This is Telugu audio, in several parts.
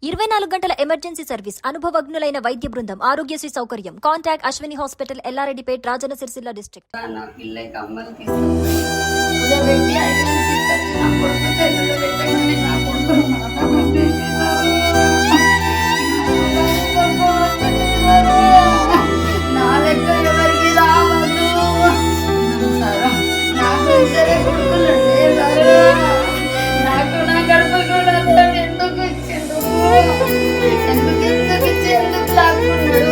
24 గంటల ఎమర్జెన్సీ సర్వీస్, అనుభవజ్ఞులైన వైద్య బృందం, ఆరోగ్యశ్రీ సౌకర్యం. Contact Ashwini hospital, Yellareddypet, Rajanna Sircilla district. నా పిల్లకి అమ్మలు తీసుకుని నా కొడుకు చెల్లెలు పెట్టగానే నా కొడుకు నా దగ్గర ఎవరికి రావద్దు సార్. నాకు ఇద్దరే కొడుకులు నాకు నా గడప కూడా ఎందుకు ఇచ్చిండు, ఎందుకు ఇచ్చి ఎందుకు లాక్కున్నాడు.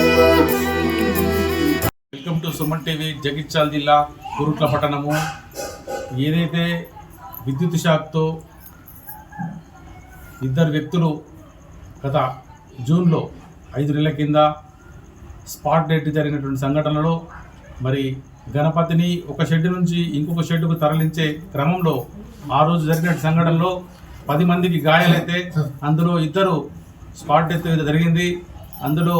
Welcome to Suman TV. Jagtial జిల్లా కోరుట్ల పట్టణము. ఏదైతే విద్యుత్ షాక్తో ఇద్దరు వ్యక్తులు గత జూన్లో 5 నెలల కింద స్పాట్ డెత్ జరిగినటువంటి సంఘటనలో మరి గణపతిని ఒక షెడ్ నుంచి ఇంకొక షెడ్డుకు తరలించే క్రమంలో ఆ రోజు జరిగిన సంఘటనలో 10 మందికి గాయాలైతే అందులో 2 స్పాట్ డెత్ జరిగింది. అందులో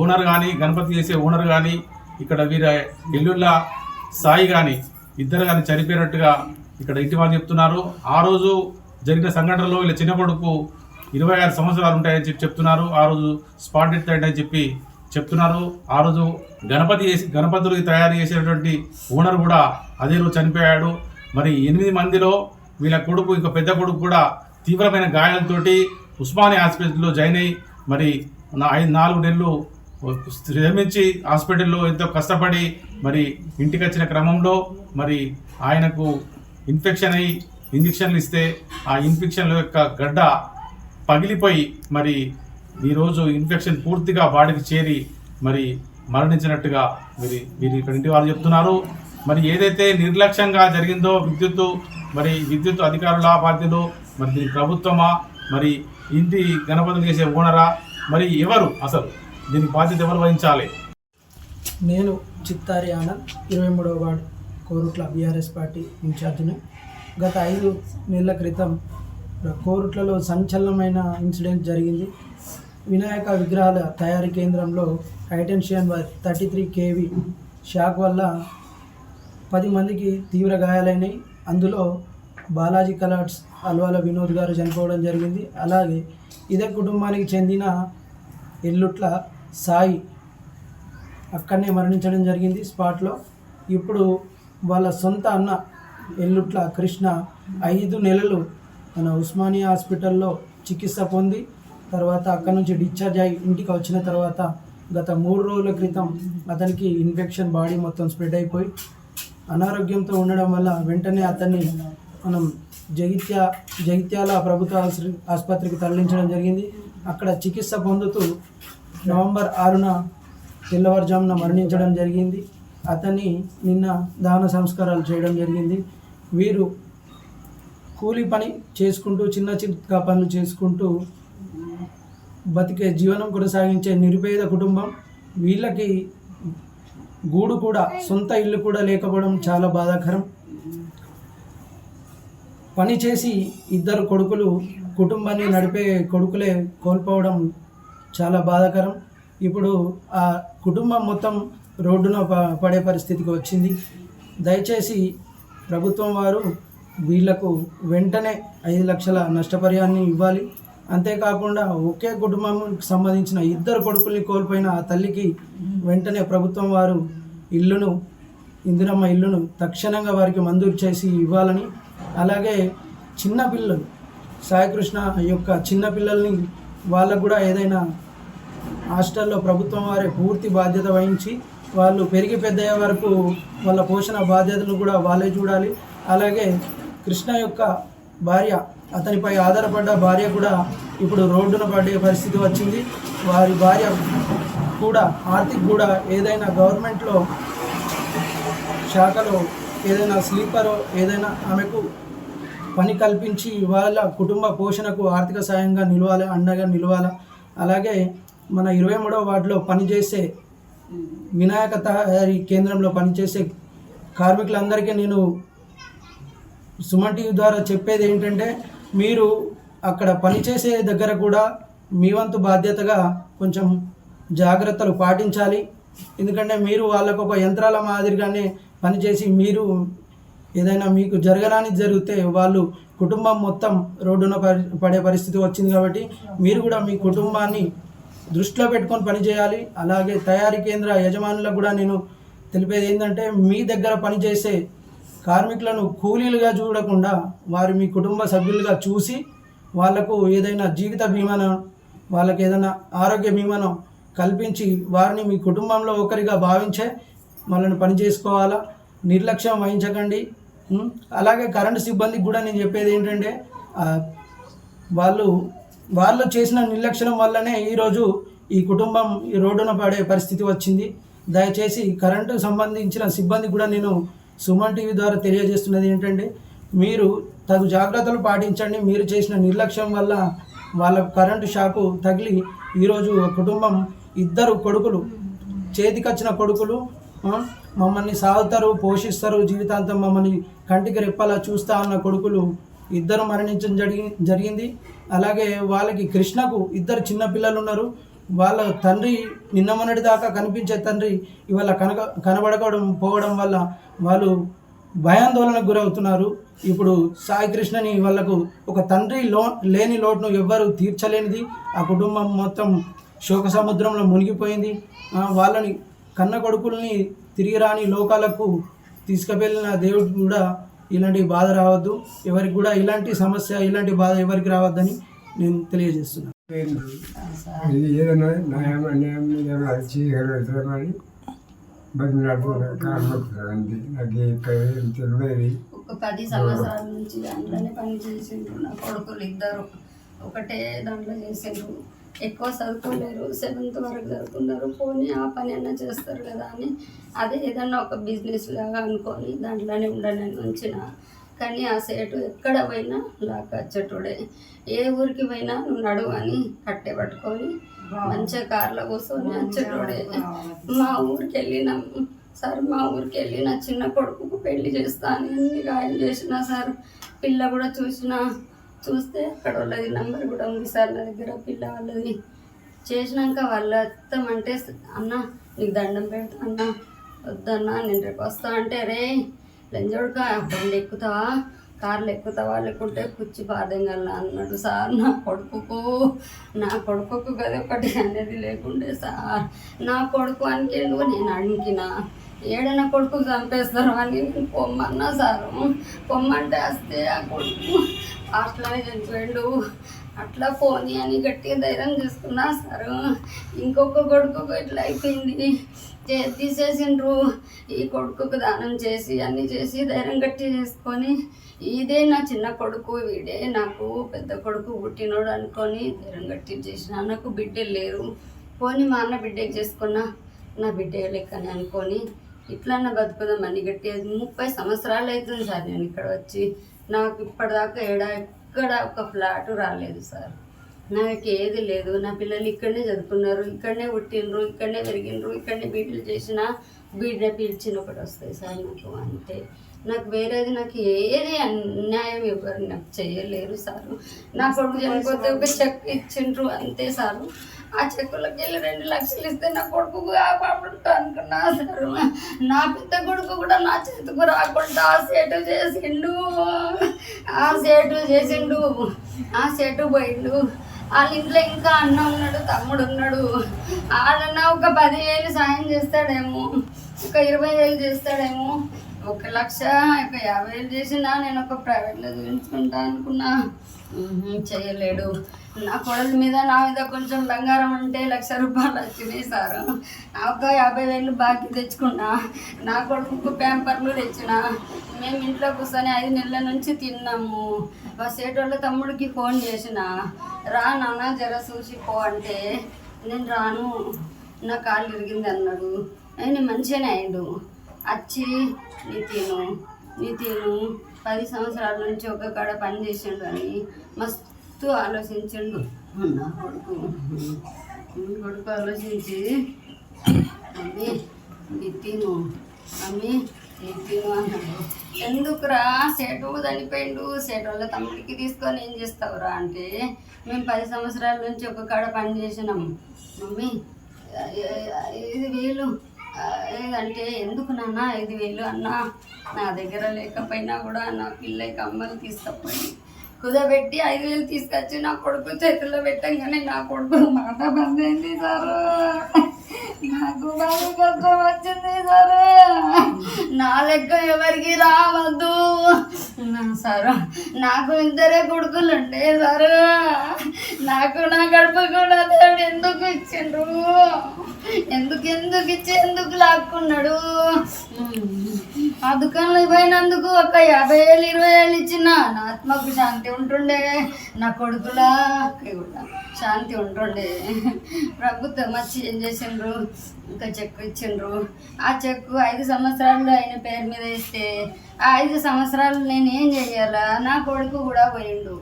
ఓనర్ కానీ, గణపతి చేసే ఓనర్ కానీ, ఇక్కడ వీర ఎల్లుళ్ళ సాయి కానీ, ఇద్దరు కానీ చనిపోయినట్టుగా ఇక్కడ ఇంటి వాళ్ళు చెప్తున్నారు. ఆ రోజు జరిగిన సంఘటనలో వీళ్ళ చిన్న కొడుకు 26 సంవత్సరాలు ఉంటాయని చెప్పి చెప్తున్నారు. ఆ రోజు స్పాట్ డెత్ అయ్యాడని చెప్పి చెప్తున్నారు. ఆ రోజు గణపతులకి తయారు చేసేటువంటి ఓనర్ కూడా అదే రోజు చనిపోయాడు. మరి 8 మందిలో వీళ్ళ కొడుకు, ఇంకా పెద్ద కొడుకు కూడా తీవ్రమైన గాయాలతోటి ఉస్మానియా హాస్పిటల్లో జాయిన్ అయ్యి మరి 4 నెలలు శ్రమించి హాస్పిటల్లో ఎంతో కష్టపడి మరి ఇంటికి వచ్చిన క్రమంలో మరి ఆయనకు ఇన్ఫెక్షన్ అయ్యి ఇంజక్షన్లు ఇస్తే ఆ ఇన్ఫెక్షన్ల యొక్క గడ్డ పగిలిపోయి మరి ఈరోజు ఇన్ఫెక్షన్ పూర్తిగా బాడీకి చేరి మరి మరణించినట్టుగా వీరు ఇక్కడ ఇంటి వాళ్ళు చెప్తున్నారు. మరి ఏదైతే నిర్లక్ష్యంగా జరిగిందో విద్యుత్ అధికారుల బాధ్యతలు, మరి దీని ప్రభుత్వమా, మరి ఇంటి గణపతులు చేసే ఓనరా, మరి ఎవరు అసలు దీని బాధ్యత ఎవరు వహించాలి? నేను చిత్తారి ఆనంద్, 23వ వార్డు కోరుట్ల బీఆర్ఎస్ పార్టీ ఇన్ఛార్జిని. గత 5 నెలల క్రితం కోరుట్లలో సంచలనమైన ఇన్సిడెంట్ జరిగింది. వినాయక విగ్రహాల తయారీ కేంద్రంలో హైటెన్షన్ 33 kV షాక్ వల్ల 10 మందికి తీవ్ర గాయాలైనాయి. అందులో బాలాజీ కలర్స్ అల్వాల వినోద్ గారు చనిపోవడం జరిగింది. అలాగే ఇదే కుటుంబానికి చెందిన ఎల్లుట్ల సాయి అక్కడనే మరణించడం జరిగింది స్పాట్లో. ఇప్పుడు వాళ్ళ సొంత అన్న ఎల్లుట్ల కృష్ణ 5 నెలలు మన ఉస్మానియా హాస్పిటల్లో చికిత్స పొంది తర్వాత అక్కడ నుంచి డిశ్చార్జ్ అయ్యి ఇంటికి వచ్చిన తర్వాత గత 3 రోజుల క్రితం అతనికి ఇన్ఫెక్షన్ బాడీ మొత్తం స్ప్రెడ్ అయిపోయి అనారోగ్యంతో ఉండడం వల్ల వెంటనే అతన్ని మనం జగిత్యాల ప్రభుత్వ ఆసుపత్రికి తరలించడం జరిగింది. అక్కడ చికిత్స పొందుతూ నవంబర్ 6న తెల్లవారుజామున మరణించడం జరిగింది. అతన్ని నిన్న దహన సంస్కారాలు చేయడం జరిగింది. వీరు కూలీ పని చేసుకుంటూ చిన్న పనులు చేసుకుంటూ బతికే జీవనం కొనసాగించే నిరుపేద కుటుంబం. వీళ్ళకి గూడు కూడా, సొంత ఇల్లు కూడా లేకపోవడం చాలా బాధాకరం. పని చేసి 2 కొడుకులు, కుటుంబాన్ని నడిపే కొడుకులే కోల్పోవడం చాలా బాధాకరం. ఇప్పుడు ఆ కుటుంబం మొత్తం రోడ్డున పడే పరిస్థితికి వచ్చింది. దయచేసి ప్రభుత్వం వారు వీళ్లకు వెంటనే 5 లక్షల నష్టపరిహారాన్ని ఇవ్వాలి. అంతేకాకుండా ఒకే కుటుంబానికి సంబంధించిన 2 కొడుకుల్ని కోల్పోయిన ఆ తల్లికి వెంటనే ప్రభుత్వం వారు ఇందిరమ్మ ఇల్లును తక్షణంగా వారికి మంజూరు చేసి ఇవ్వాలని, అలాగే చిన్నపిల్లలు సాయికృష్ణ యొక్క చిన్నపిల్లల్ని వాళ్ళకు కూడా ఏదైనా హాస్టల్లో ప్రభుత్వం వారే పూర్తి బాధ్యత వహించి వాళ్ళు పెరిగి పెద్దయ్యే వరకు వాళ్ళ పోషణ బాధ్యతను కూడా వాళ్ళే చూడాలి. అలాగే కృష్ణ యొక్క భార్య, అతనిపై ఆధారపడ్డ భార్య కూడా ఇప్పుడు రోడ్డున పడే పరిస్థితి వచ్చింది. వారి భార్య కూడా ఆర్థిక కూడా ఏదైనా గవర్నమెంట్లో శాఖలో ఏదైనా స్లీపరో ఏదైనా ఆమెకు పని కల్పించి వాళ్ళ కుటుంబ పోషణకు ఆర్థిక సాయంగా నిలవాలి, అండగా నిలవాలి. అలాగే మన 23వ వార్డులో పనిచేసే వినాయక తయారీ కేంద్రంలో పనిచేసే కార్మికులందరికీ నేను సుమన్ టీవీ ద్వారా చెప్పేది ఏంటంటే, మీరు అక్కడ పనిచేసే దగ్గర కూడా మీ వంతు బాధ్యతగా కొంచెం జాగ్రత్తలు పాటించాలి. ఎందుకంటే మీరు వాళ్ళకు ఒక యంత్రాల మాదిరిగానే పనిచేసి మీరు ఏదైనా మీకు జరగరాని జరిగితే వాళ్ళు కుటుంబం మొత్తం రోడ్డున పడే పరిస్థితి వచ్చింది. కాబట్టి మీరు కూడా మీ కుటుంబాన్ని దృష్టిలో పెట్టుకొని పనిచేయాలి. అలాగే తయారీ కేంద్ర యజమానులకు కూడా నేను తెలిపేది ఏంటంటే, మీ దగ్గర పనిచేసే కార్మికులను కూలీలుగా చూడకుండా వారి మీ కుటుంబ సభ్యులుగా చూసి వాళ్లకు ఏదైనా జీవిత బీమాను, వాళ్ళకి ఏదైనా ఆరోగ్య బీమాను కల్పించి వారిని మీ కుటుంబంలో ఒకరిగా భావించే వాళ్ళని పని చేసుకోవాలా. నిర్లక్ష్యం వహించకండి. అలాగే కరెంటు సిబ్బందికి కూడా నేను చెప్పేది ఏంటంటే, వాళ్ళు చేసిన నిర్లక్ష్యం వల్లనే ఈరోజు ఈ కుటుంబం ఈ రోడ్డున పడే పరిస్థితి వచ్చింది. దయచేసి కరెంటు సంబంధించిన సిబ్బంది కూడా నేను సుమన్ టీవీ ద్వారా తెలియజేస్తున్నది ఏంటంటే, మీరు తగు జాగ్రత్తలు పాటించండి. మీరు చేసిన నిర్లక్ష్యం వల్ల వాళ్ళకు కరెంటు షాకు తగిలి ఈరోజు కుటుంబం 2 కొడుకులు, చేతికొచ్చిన కొడుకులు మమ్మల్ని సాగుతారు, పోషిస్తారు, జీవితాంతం మమ్మల్ని కంటికి రెప్పలా చూస్తా అన్న కొడుకులు 2 మరణించడం జరిగింది. అలాగే వాళ్ళకి కృష్ణకు 2 చిన్న పిల్లలు ఉన్నారు. వాళ్ళ తండ్రి నిన్న మొన్నటి దాకా కనిపించే తండ్రి ఇవాళ కనబడకపోవడం వల్ల వాళ్ళు భయాందోళనకు గురవుతున్నారు. ఇప్పుడు సాయి కృష్ణని వాళ్ళకు ఒక తండ్రి లేని లోటును ఎవ్వరూ తీర్చలేనిది. ఆ కుటుంబం మొత్తం శోక సముద్రంలో మునిగిపోయింది. వాళ్ళని కన్న కొడుకుల్ని తిరిగి రాని లోకాలకు తీసుకువెళ్ళిన దేవుడు కూడా ఇలాంటి బాధ రావద్దు, ఎవరికి కూడా ఇలాంటి సమస్య, ఇలాంటి బాధ ఎవరికి రావద్దని నేను తెలియజేస్తున్నాను. ఇది ఏదైనా న్యాయం చేయగలుగుతామని బతిలాడుతున్నారు కార్మికులు. అంతే, నాకు ఇక్కడ ఏం తెలియదు. ఒక 10 సంవత్సరాల నుంచి దాంట్లోనే పని చేసిండ్రు. నా కొడుకులు 2 ఒకటే దాంట్లో చేసిండ్రు. ఎక్కువ చదువుకోలేరు, 7th వరకు చదువుకున్నారు. పోనీ ఆ పని అన్నా చేస్తారు కదా అని అదే ఏదన్నా ఒక బిజినెస్ లాగా అనుకొని దాంట్లోనే ఉండాలని ఉంచిన. కానీ ఆ సేటు ఎక్కడ పోయినా లాక్కచ్చేటోడే. ఏ ఊరికి పోయినా నువ్వు నడువు అని కట్టె పట్టుకొని మంచిగా కార్లో కూర్చొని వచ్చేటోడే. మా ఊరికి వెళ్ళినాం సార్, మా ఊరికి వెళ్ళి నా చిన్న కొడుకుకు పెళ్లి చేస్తా అని అన్ని గాయం చేసిన సార్. పిల్ల కూడా చూస్తే అక్కడ వాళ్ళది నంబర్ కూడా ఉంది సార్ నా దగ్గర, పిల్ల వాళ్ళది. చేసినాక వాళ్ళు వస్తామంటే, అన్న నీకు దండం పెడతా అన్న, వద్దన్నా నేను రేపు వస్తా అంటే, రే లంజోడుక బండి ఎక్కుతావా, కార్లు ఎక్కుతావా, లేకుంటే కుర్చీ పాదెంగల్లా అన్నాడు సార్. నా కొడుకుకు కదా ఒకటి అనేది లేకుండే సార్. నా కొడుకు అనికేందు నేను అడిగినా, ఏడైనా కొడుకు చంపేస్తారు అని నేను పొమ్మన్నా సారు. పొమ్మంటే వస్తే ఆ కొడుకు హాస్టల్లోనే చనిపోయాడు. అట్లా పోనీ అని గట్టిగా ధైర్యం చేసుకున్నా సారు. ఇంకొక కొడుకు ఇట్లా అయిపోయింది, తీసేసిండ్రు. ఈ కొడుకుకు దానం చేసి అన్నీ చేసి ధైర్యం గట్టి చేసుకొని, ఇదే నా చిన్న కొడుకు, వీడే నాకు పెద్ద కొడుకు పుట్టినోడు అనుకొని ధైర్యం గట్టి చేసిన. నాకు బిడ్డలు లేరు, పోనీ మా అన్న బిడ్డకి చేసుకున్నా నా బిడ్డ లెక్కని అనుకొని ఇట్లన్నా బతుకుదామని గట్టి. 30 సంవత్సరాలు అవుతుంది సార్ నేను ఇక్కడ వచ్చి. నాకు ఇప్పటిదాకా ఎక్కడ ఒక ఫ్లాట్ రాలేదు సార్. నాకు ఏది లేదు. నా పిల్లలు ఇక్కడనే చదువుకున్నారు, ఇక్కడనే పుట్టినరు, ఇక్కడనే పెరిగినరు, ఇక్కడనే బీటలు చేసిన బీడ్నే పీల్చిన ఒకటి వస్తాయి సార్ నాకు. అంతే, నాకు వేరేది నాకు ఏది అన్యాయం ఎవరు నాకు చేయలేరు సారు. నా కొడుకు చనిపోతే ఒక చెక్ ఇచ్చిండ్రు అంతే సారు. ఆ చెక్కులకి వెళ్ళి 2 లక్షలు ఇస్తే నా కొడుకు కాపాడుతా అనుకున్నా సారు. నా పెద్ద కొడుకు కూడా నా చేతికి రాకుండా ఆ సేటు చేసిండు, ఆ సేటు పోయిండు. వాళ్ళ ఇంట్లో ఇంకా అన్న ఉన్నాడు, తమ్ముడు ఉన్నాడు. వాళ్ళన్నా ఒక 10,000 సాయం చేస్తాడేమో, ఒక 20,000 చేస్తాడేమో. 1,50,000 చేసినా నేను ఒక ప్రైవేట్లో చూపించుకుంటా అనుకున్నా, చేయలేడు. నా కొడల మీద నా మీద కొంచెం బంగారం ఉంటే 1,00,000 రూపాయలు వచ్చినాయి సార్. ఒక 50,000 బాకీ తెచ్చుకున్నా. నా కొడుకు ప్యాంపర్లు తెచ్చిన. మేము ఇంట్లో కూర్చొని 5 నెలల నుంచి తిన్నాము. ఆ సేటోళ్ళ తమ్ముడికి ఫోన్ చేసిన, రా నాన్న జర చూసి పో అంటే, నేను రాను నా కాళ్ళు ఇరిగింది అన్నాడు. ఆయన మంచిగానే అయ్యాడు. వచ్చి నీ తిను 10 సంవత్సరాల నుంచి ఒక కాడ పని చేసిండు అని మస్తు ఆలోచించండు నా కొడుకు. ఆలోచించి, మమ్మీ నీ తిను అన్నాడు. ఎందుకురా సేటు చనిపోయిండు, సేటు వాళ్ళ తమ్ముడికి తీసుకొని ఏం చేస్తావురా అంటే, మేము 10 సంవత్సరాల నుంచి ఒక కాడ పని చేసినాం మమ్మీ, 5,000 అంటే ఎందుకు నాన్న 5,000 అన్నా, నా దగ్గర లేకపోయినా కూడా నా పిల్లకి అమ్మలు తీసుకపోయి కుదబెట్టి 5,000 తీసుకొచ్చి నా కొడుకు చేతుల్లో పెట్టంగానే నా కొడుకు మాట బంద్ అయింది సారు. నాకు బాగా కష్టం వచ్చింది సారు. నా లెక్క ఎవరికి రావద్దు సారు. నాకు 2 కొడుకులు ఉండే సారు. నాకు నా గడప కూడా దేవుడు ఎందుకు ఇచ్చిండ్రు, ఎందుకు ఇచ్చి ఎందుకు లాక్కున్నాడు. ఆ దుకాణంలో పోయినందుకు ఒక 50,000 20,000 ఇచ్చిన నా ఆత్మకు శాంతి ఉంటుండే, నా కొడుకులకి కూడా శాంతి ఉంటుండే. ప్రభుత్వం వచ్చి ఏం చేసిండ్రు, ఇంకా చెక్కు ఇచ్చిండ్రు. ఆ చెక్కు 5 సంవత్సరాలు ఆయన పేరు మీద ఇస్తే ఆ 5 సంవత్సరాలు నేను ఏం చెయ్యాలా, నా కొడుకు కూడా పోయిండు.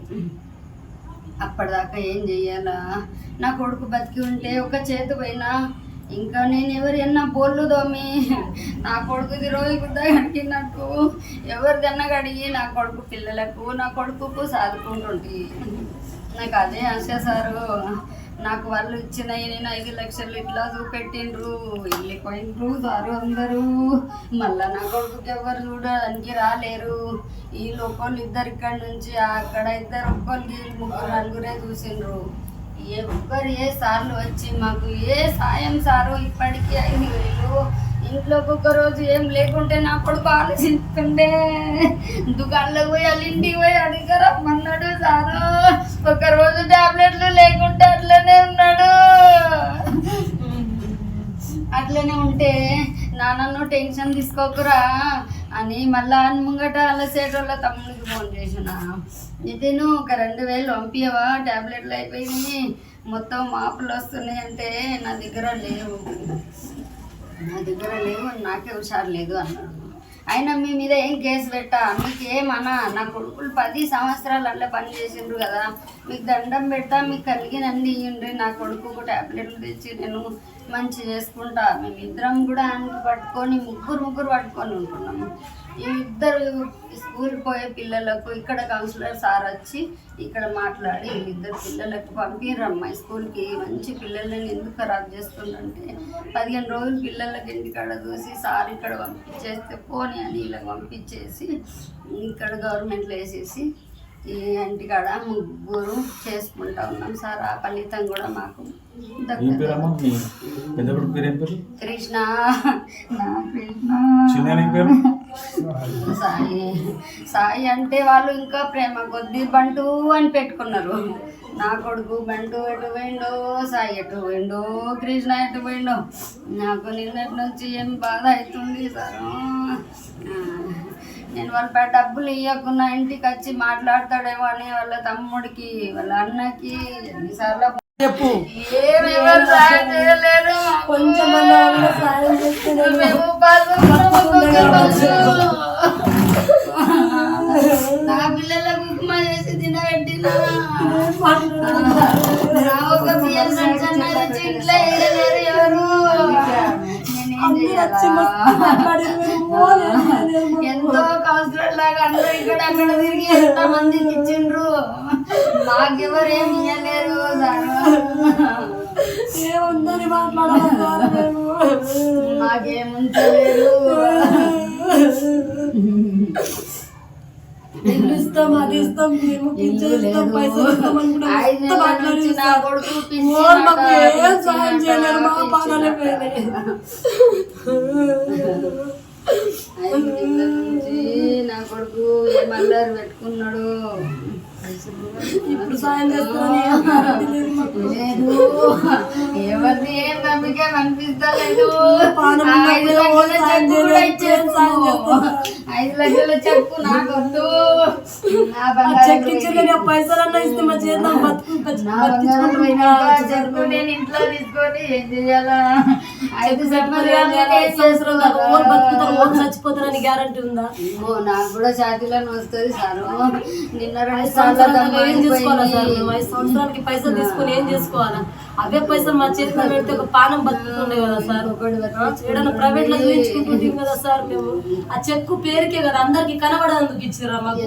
అప్పటిదాకా ఏం చెయ్యాలా, నా కొడుకు బతికి ఉంటే ఒక చేతి పోయినా ఇంకా నేను ఎవరైనా బోళ్ళు దోమి నా కొడుకుది రోజు గుద్ద కడిగినట్టు ఎవరిదన్నా కడిగి నా కొడుకు పిల్లలకు నా కొడుకుకు సాదుకుంటుంటే నాకు అదే ఆశ సారు. నాకు వాళ్ళు ఇచ్చినవి నేను 5 లక్షలు ఇట్లా చూపెట్టిండ్రు, వెళ్ళిపోయిండ్రు సారు అందరూ. మళ్ళీ నా కొడుకుకి ఎవరు చూడడానికి రాలేరు. ఈ లోకోళ్ళు 2 ఇక్కడి నుంచి అక్కడ 2 ఒక్కోళ్ళకి 3 4 చూసిండ్రు. ఏ సార్లు వచ్చి మాకు ఏ సాయం సారు ఇప్పటికీ 5,000 ఇంట్లోకి ఒక రోజు ఏం లేకుంటే నా కొడుకు ఆలోచిస్తుండే. దుకాణంలోకి పోయి వాళ్ళ ఇంటికి పోయి అడిగి రమ్మన్నాడు సారు. ఒకరోజు టాబ్లెట్లు లేకుంటే అట్లనే ఉన్నాడు. అట్లనే ఉంటే నాన్నను టెన్షన్ తీసుకోకురా అని మళ్ళా ముంగట అలసేటోళ్ళ తమ్ముడికి ఫోన్ చేసిన, నితిను ఒక 2,000 పంపియవా, టాబ్లెట్లు అయిపోయినాయి, మొత్తం మాపులు వస్తున్నాయి అంటే నా దగ్గర లేవు నాకే హుషారు లేదు అన్నాడు. అయినా మీ మీద ఏం కేసు పెట్టా, మీకు ఏమన్నా, నా కొడుకులు 10 సంవత్సరాలు అలా పని చేసిండ్రు కదా, మీకు దండం పెట్టా, మీకు కలిగినండి ఇవ్వండి, నా కొడుకు టాబ్లెట్లు తెచ్చి నేను మంచి చేసుకుంటా. మేమిద్దరం కూడా ఆయనకి పట్టుకొని ముగ్గురు పట్టుకొని ఉంటున్నాము. ఈ 2 స్కూల్ పోయే పిల్లలకు ఇక్కడ కౌన్సిలర్ సార్ వచ్చి ఇక్కడ మాట్లాడి 2 పిల్లలకు పంపిరమ్మా స్కూల్కి, మంచి పిల్లలని ఎందుకు ఖరాబ్ చేస్తుందంటే 15 రోజులు పిల్లలకి ఇంటికాడ చూసి సార్ ఇక్కడ పంపించేస్తే పోనీ అని ఇలా పంపించేసి ఇక్కడ గవర్నమెంట్లో వేసేసి ఈ ఇంటికాడ 3 చేసుకుంటా ఉన్నాం సార్. ఆ ఫలితం కూడా మాకు కృష్ణ సాయి అంటే వాళ్ళు ఇంకా ప్రేమ కొద్ది బంటు అని పెట్టుకున్నారు. నా కొడుకు బంటు ఎటు పోయిండో, సాయి ఎటు పోయిండో, కృష్ణ ఎటు పోయిండో, నాకు నిన్నటి నుంచి ఏం బాధ అవుతుంది సార్. నేను వాళ్ళ డబ్బులు ఇవ్వకున్నా ఇంటికి వచ్చి మాట్లాడతాడేమో అని వాళ్ళ తమ్ముడికి వాళ్ళ అన్నకి ఎన్నిసార్లు చెప్పు, ఏమెవరు సాయం చేయలేరు. నా పిల్లలకు ఉప్మా చేసి తినబెట్టినా, ఒక బియ్యం సంచన్న తెచ్చి ఇంట్లో వేయలేరు ఎవరు. ఎంతో కౌన్సిలర్ లాగా అందరూ ఇక్కడ అక్కడ తిరిగి ఎంత మందికి ఇచ్చిండ్రు, మాకెవరు ఏమి ఇవ్వలేరు. ఏముందని మాట్లాడాలి, మాకేముంచలేరు. ఇల్లు ఇస్తాం, అది ఇస్తాం, పైసలు ఇస్తాం నా కొడుకు సాయం చేయలేరు. మా పాలనే పోయినాయి. నా కొడుకు ఏమల్లారు పెట్టుకున్నాడు. ఇప్పుడు సాయం చేస్తాను లేదు, ఎవరిని ఏం నమ్మికే కనిపిస్తలేదు. 5 లక్షల చెక్కు నాకొద్దు, పైసలన్నా ఇస్తే మా చేద్దాం చెక్కు నేను ఇంట్లో తీసుకొని ఏం చెయ్యాలా? 5 బతుకుతారు, చచ్చిపోతారని గ్యారంటీ ఉందా? నాకు కూడా ఛాతీలను వస్తుంది సారు. నిన్న 2 ఏం చేసుకోవాలా సార్? 5 సంవత్సరాలకి పైసలు తీసుకుని ఏం చేసుకోవాలా? అవే పైసలు మా చేతిలో పెడితే ఒక పానం బతుకుతుండే కదా సార్. ఏదైనా ప్రైవేట్ లో చూపించుకుంటుంటాం కదా సార్. మేము ఆ చెక్కు పేరుకే కదా, అందరికి కనబడేందుకు ఇచ్చిర్రా మాకు?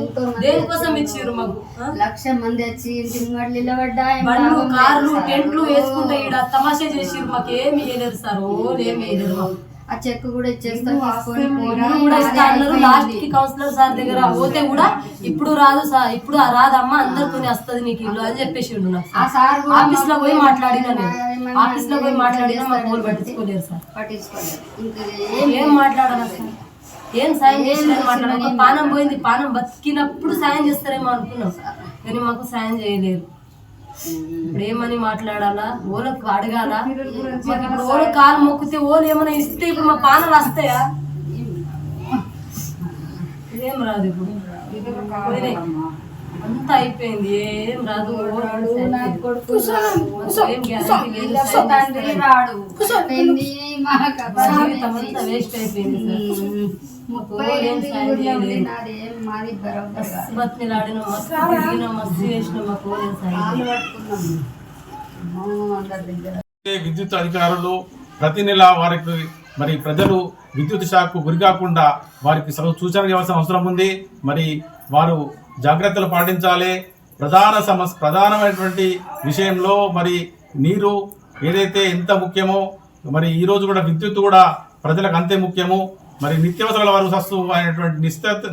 దేనికోసం ఇచ్చిర్రు మాకు? 1,00,000 మంది వచ్చి ఇంటి ముంగట నిలబడ్డా, బండ్లు, కార్లు, టెంట్లు వేసుకుంటే ఈడ తమాషా చేసిర్రు. మాకు ఏమి వేయలేరు సార్, ఏమి వేయలేరు. ఆ చెక్ కూడా ఇచ్చేస్తా తీసుకొని ఇప్పుడు కూడా ఇస్తా అన్నారు. లాస్ట్ కి కౌన్సిలర్ సార్ దగ్గర పోతే కూడా ఇప్పుడు రాదు సార్, ఇప్పుడు రాదమ్మా అందరితోనే వస్తుంది నీకు ఇల్లు అని చెప్పేసి నాకు. ఆ సార్ కూడా ఆఫీస్ లో పోయి మాట్లాడినా నేను, ఆఫీస్ లో పోయి మాట్లాడినా మా ఊరు పట్టించుకోలేరు సార్. పట్టించుకోలేదు. ఇంకా ఏం మాట్లాడాలి సార్, ఏం సాయం చేసినని మాట్లాడాలి. పానం పోయింది, పానం బతికినప్పుడు సాయం చేస్తారేమో అనుకున్నాం కానీ మాకు సాయం చేయలేరు. ఇప్పుడు ఏమని మాట్లాడాలా, ఓలకు అడగాల, మాకు ఇప్పుడు ఓలు కాలు మొక్కితే ఓలు ఏమైనా ఇస్తే ఇప్పుడు మా పానాలు వస్తాయా? ఏం రాదు, ఇప్పుడు పోయినాయి. అంతా అయిపోయింది, ఏం రాదు. తండ్రి రాడు, జీవితం అంతా వేస్ట్ అయిపోయింది సార్. బతిలాడిన మస్తు తిరిగిన మస్తు చేసిన మాకు ఓలేం సాయం. విద్యుత్ అధికారులు ప్రతి నెల వారికి మరి ప్రజలు విద్యుత్ షాక్కు గురి కాకుండా వారికి సూచన ఇవ్వాల్సిన అవసరం ఉంది. మరి వారు జాగ్రత్తలు పాటించాలి. ప్రధానమైనటువంటి విషయంలో మరి నీరు ఏదైతే ఎంత ముఖ్యమో మరి ఈరోజు కూడా విద్యుత్ కూడా ప్రజలకు అంతే ముఖ్యము. మరి నిత్యావసరాల వస్తు అయినటువంటి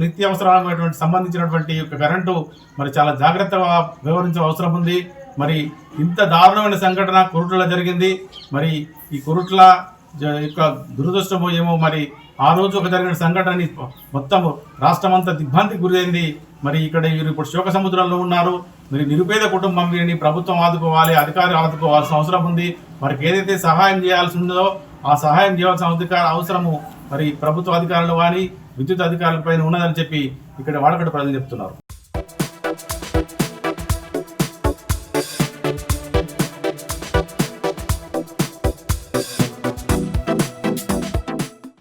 నిత్యావసరమైనటువంటి సంబంధించినటువంటి యొక్క కరెంటు మరి చాలా జాగ్రత్తగా వ్యవహరించే అవసరం ఉంది. మరి ఇంత దారుణమైన సంఘటన కొరుట్లలో జరిగింది. మరి ఈ కొరుట్ల యొక్క దురదృష్టమో ఏమో మరి ఆ రోజు ఒక జరిగిన సంఘటన మొత్తం రాష్ట్రం అంతా దిగ్భ్రాంతికి గురైంది. మరి ఇక్కడ వీరు ఇప్పుడు శోక సముద్రంలో ఉన్నారు. మరి నిరుపేద కుటుంబం వీరిని ప్రభుత్వం ఆదుకోవాలి, అధికారులు ఆదుకోవాల్సిన అవసరం ఉంది. వారికి ఏదైతే సహాయం చేయాల్సి ఉందో ఆ సహాయం చేయాల్సిన అవసరము మరి ప్రభుత్వ అధికారులు కానీ విద్యుత్ అధికారుల పైన ఉన్నదని చెప్పి ఇక్కడ వాడకట్టు ప్రజలు చెప్తున్నారు.